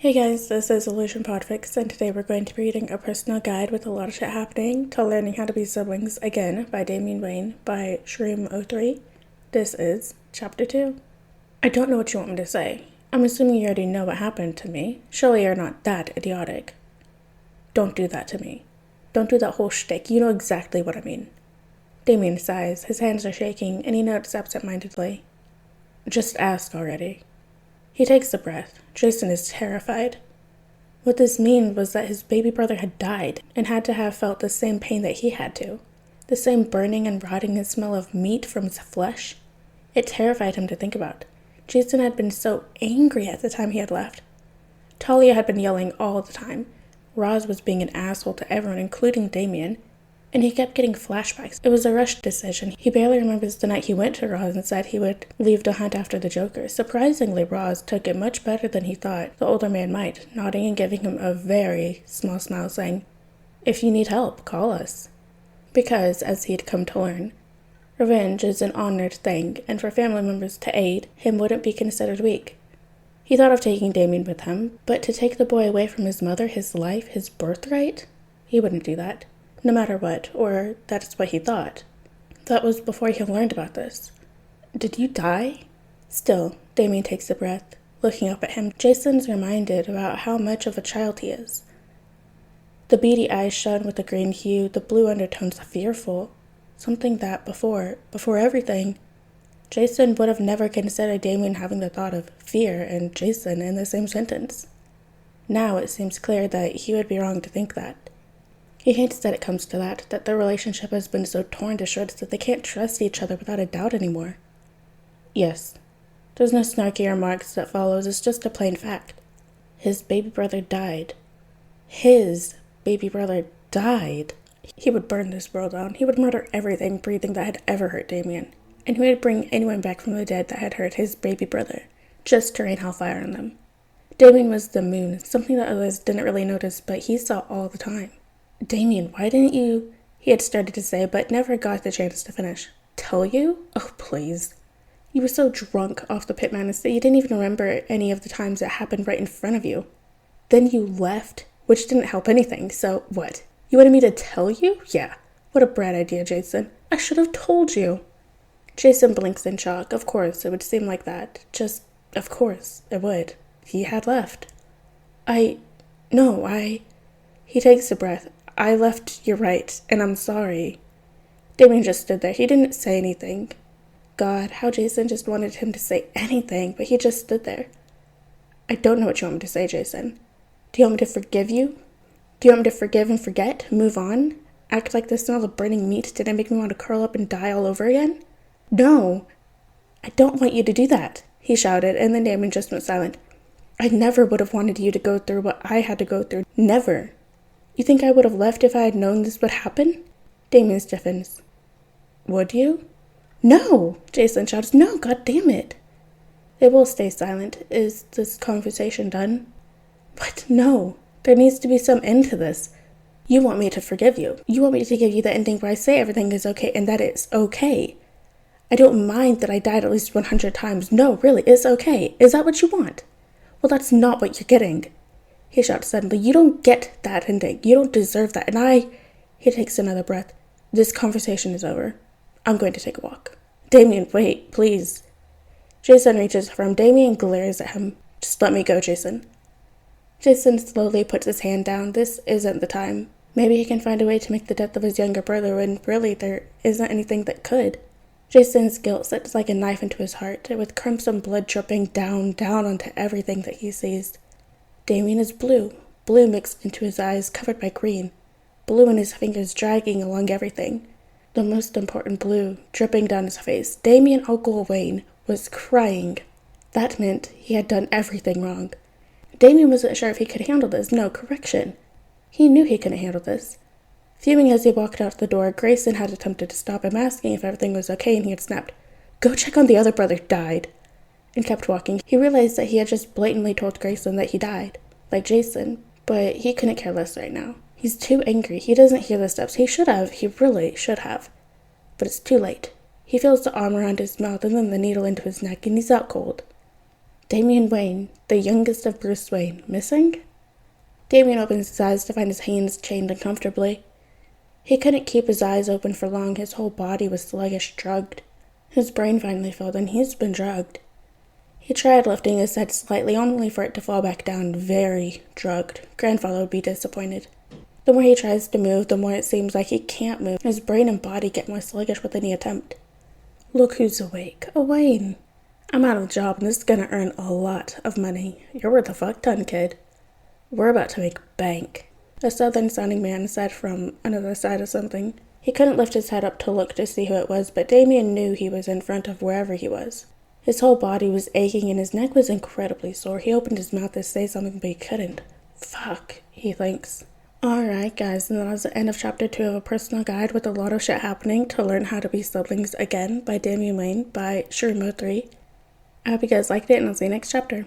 Hey guys, this is Illusion PODFIC, and today we're going to be reading a personal guide with a lot of shit happening to learning how to be siblings again by Damian Wayne by Shreem03. This is Chapter 2. I don't know what you want me to say. I'm assuming you already know what happened to me. Surely you're not that idiotic. Don't do that to me. Don't do that whole shtick. You know exactly what I mean. Damian sighs, his hands are shaking, and he nods absent-mindedly. Just ask already. He takes a breath. Jason is terrified. What this meant was that his baby brother had died and had to have felt the same pain that he had to. The same burning and rotting and smell of meat from his flesh. It terrified him to think about. Jason had been so angry at the time he had left. Talia had been yelling all the time. Roz was being an asshole to everyone, including Damian. And he kept getting flashbacks. It was a rushed decision. He barely remembers the night he went to Roz and said he would leave to hunt after the Joker. Surprisingly, Roz took it much better than he thought the older man might, nodding and giving him a very small smile, saying, "If you need help, call us." Because, as he'd come to learn, revenge is an honored thing, and for family members to aid him wouldn't be considered weak. He thought of taking Damian with him, but to take the boy away from his mother, his life, his birthright? He wouldn't do that. No matter what, or that's what he thought. That was before he learned about this. Did you die? Still, Damian takes a breath, looking up at him. Jason's reminded about how much of a child he is. The beady eyes shone with a green hue, the blue undertones fearful. Something that before everything, Jason would have never considered Damian having the thought of fear and Jason in the same sentence. Now it seems clear that he would be wrong to think that. He hates that it comes to that their relationship has been so torn to shreds that they can't trust each other without a doubt anymore. Yes. There's no snarky remarks that follows, it's just a plain fact. His baby brother died. His baby brother died. He would burn this world down. He would murder everything breathing that had ever hurt Damian. And he would bring anyone back from the dead that had hurt his baby brother, just to rain hellfire on them. Damian was the moon, something that others didn't really notice, but he saw all the time. "Damian, why didn't you," he had started to say, but never got the chance to finish. "Tell you? Oh, please. You were so drunk off the pit madness that you didn't even remember any of the times it happened right in front of you. Then you left, which didn't help anything, so what? You wanted me to tell you? Yeah. What a bad idea, Jason. I should have told you." Jason blinks in shock. Of course, it would seem like that. Just, of course, it would. He had left. He takes a breath. "I left, you're right, and I'm sorry." Damian just stood there. He didn't say anything. God, how Jason just wanted him to say anything, but he just stood there. "I don't know what you want me to say, Jason. Do you want me to forgive you? Do you want me to forgive and forget? Move on? Act like the smell of burning meat didn't make me want to curl up and die all over again? No! I don't want you to do that," he shouted, and then Damian just went silent. "I never would have wanted you to go through what I had to go through. Never. You think I would have left if I had known this would happen?" Damian stiffens. "Would you?" "No!" Jason shouts. "No, god damn it!" They will stay silent. Is this conversation done? "What? No. There needs to be some end to this. You want me to forgive you. You want me to give you the ending where I say everything is okay and that it's okay. I don't mind that I died at least 100 times. No, really, it's okay. Is that what you want? Well, that's not what you're getting." He shouts suddenly. "You don't get that ending. You don't deserve that. And He takes another breath. "This conversation is over. I'm going to take a walk." "Damian, wait, please." Jason reaches for him. Damian glares at him. "Just let me go, Jason." Jason slowly puts his hand down. This isn't the time. Maybe he can find a way to make the death of his younger brother when really there isn't anything that could. Jason's guilt sits like a knife into his heart, with crimson blood dripping down onto everything that he sees. Damian is blue mixed into his eyes, covered by green, blue in his fingers dragging along everything. The most important blue, dripping down his face. Damian Uncle Wayne was crying. That meant he had done everything wrong. Damian wasn't sure if he could handle this. No, correction. He knew he couldn't handle this. Fuming as he walked out the door, Grayson had attempted to stop him, asking if everything was okay, and he had snapped, "Go check on the other brother died," and kept walking. He realized that he had just blatantly told Grayson that he died, like Jason, but he couldn't care less right now. He's too angry. He doesn't hear the steps. He really should have. But it's too late. He feels the arm around his mouth and then the needle into his neck, and he's out cold. Damian Wayne, the youngest of Bruce Wayne, missing? Damian opens his eyes to find his hands chained uncomfortably. He couldn't keep his eyes open for long. His whole body was sluggish, drugged. His brain finally failed, and he's been drugged. He tried lifting his head slightly, only for it to fall back down, very drugged. Grandfather would be disappointed. The more he tries to move, the more it seems like he can't move. His brain and body get more sluggish with any attempt. Look who's awake. A Wayne. I'm out of a job, and this is gonna earn a lot of money. You're worth a fuck ton, kid. We're about to make bank. A southern-sounding man said from another side of something. He couldn't lift his head up to look to see who it was, but Damian knew he was in front of wherever he was. His whole body was aching and his neck was incredibly sore. He opened his mouth to say something, but he couldn't. Fuck, he thinks. Alright guys, and that was the end of chapter 2 of A Personal Guide with a lot of shit happening to learn how to be siblings again by Damian Wayne by Shurimo 3. I hope you guys liked it, and I'll see you next chapter.